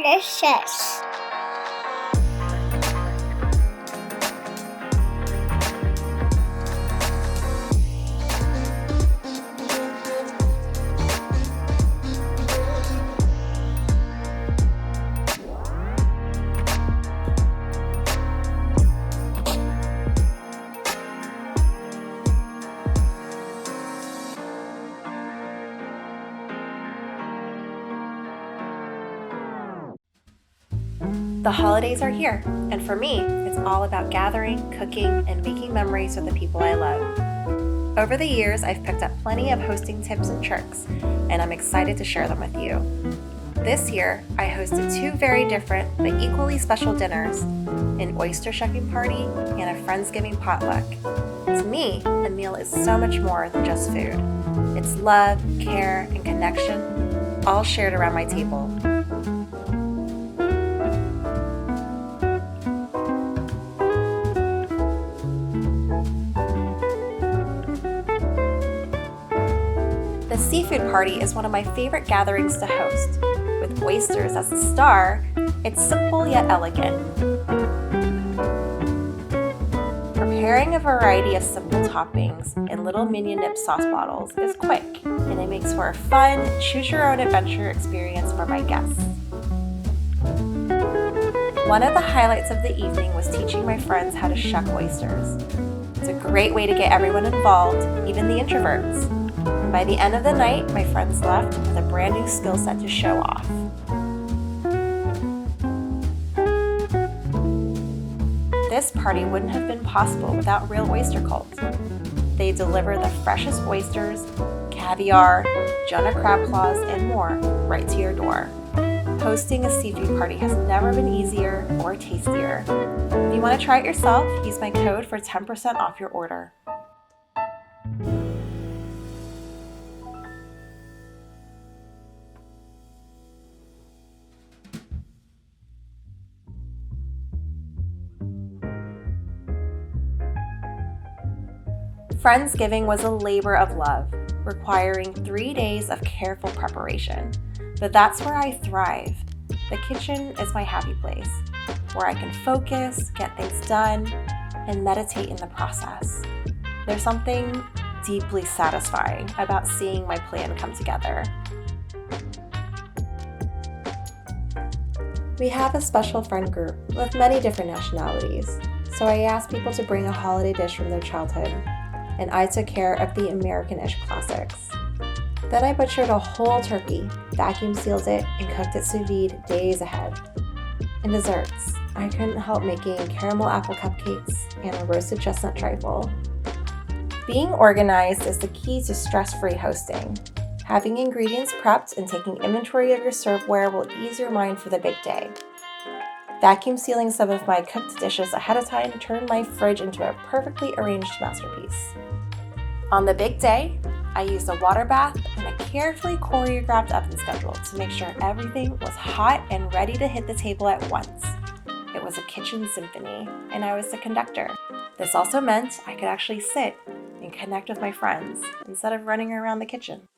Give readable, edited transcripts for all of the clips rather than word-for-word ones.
delicious. The holidays are here, and for me, it's all about gathering, cooking, and making memories with the people I love. Over the years, I've picked up plenty of hosting tips and tricks, and I'm excited to share them with you. This year, I hosted two very different but equally special dinners, an Oyster-Shucking Party and a Friendsgiving Potluck. To me, a meal is so much more than just food. It's love, care, and connection, all shared around my table. The seafood party is one of my favorite gatherings to host. With oysters as the star, it's simple yet elegant. Preparing a variety of simple toppings in little mini nip sauce bottles is quick, and it makes for a fun, choose-your-own-adventure experience for my guests. One of the highlights of the evening was teaching my friends how to shuck oysters. It's a great way to get everyone involved, even the introverts. By the end of the night, my friends left with a brand new skill set to show off. This party wouldn't have been possible without Real Oyster Cult. They deliver the freshest oysters, caviar, Jonah crab claws, and more right to your door. Hosting a seafood party has never been easier or tastier. If you want to try it yourself, use my code for 10% off your order. Friendsgiving was a labor of love, requiring 3 days of careful preparation. But that's where I thrive. The kitchen is my happy place, where I can focus, get things done, and meditate in the process. There's something deeply satisfying about seeing my plan come together. We have a special friend group with many different nationalities, so I asked people to bring a holiday dish from their childhood, and I took care of the American-ish classics. Then I butchered a whole turkey, vacuum sealed it, and cooked it sous vide days ahead. In desserts, I couldn't help making caramel apple cupcakes and a roasted chestnut trifle. Being organized is the key to stress-free hosting. Having ingredients prepped and taking inventory of your serveware will ease your mind for the big day. Vacuum sealing some of my cooked dishes ahead of time turned my fridge into a perfectly arranged masterpiece. On the big day, I used a water bath and a carefully choreographed oven schedule to make sure everything was hot and ready to hit the table at once. It was a kitchen symphony, and I was the conductor. This also meant I could actually sit and connect with my friends instead of running around the kitchen.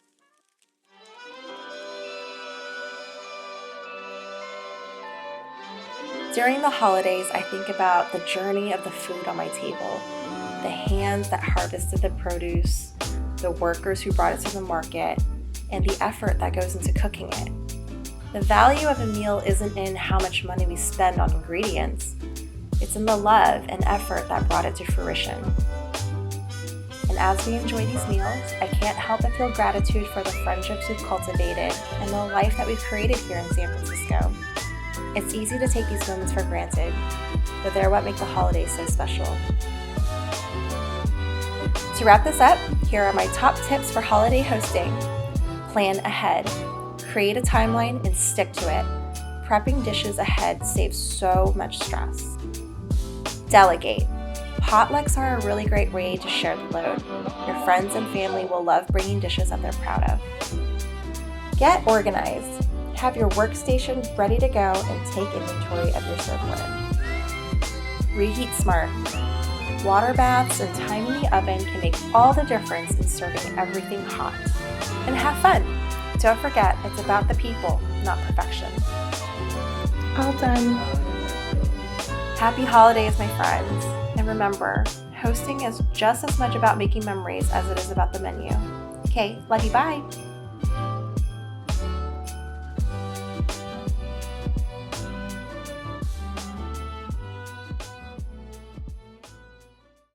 During the holidays, I think about the journey of the food on my table, the hands that harvested the produce, the workers who brought it to the market, and the effort that goes into cooking it. The value of a meal isn't in how much money we spend on ingredients, it's in the love and effort that brought it to fruition. And as we enjoy these meals, I can't help but feel gratitude for the friendships we've cultivated and the life that we've created here in San Francisco. It's easy to take these moments for granted, but they're what make the holidays so special. To wrap this up, here are my top tips for holiday hosting. Plan ahead. Create a timeline and stick to it. Prepping dishes ahead saves so much stress. Delegate. Potlucks are a really great way to share the load. Your friends and family will love bringing dishes that they're proud of. Get organized. Have your workstation ready to go and take inventory of your serveware. Reheat smart. Water baths and time in the oven can make all the difference in serving everything hot. And have fun. Don't forget, it's about the people, not perfection. Well done. Happy holidays, my friends. And remember, hosting is just as much about making memories as it is about the menu. Okay, love you, bye.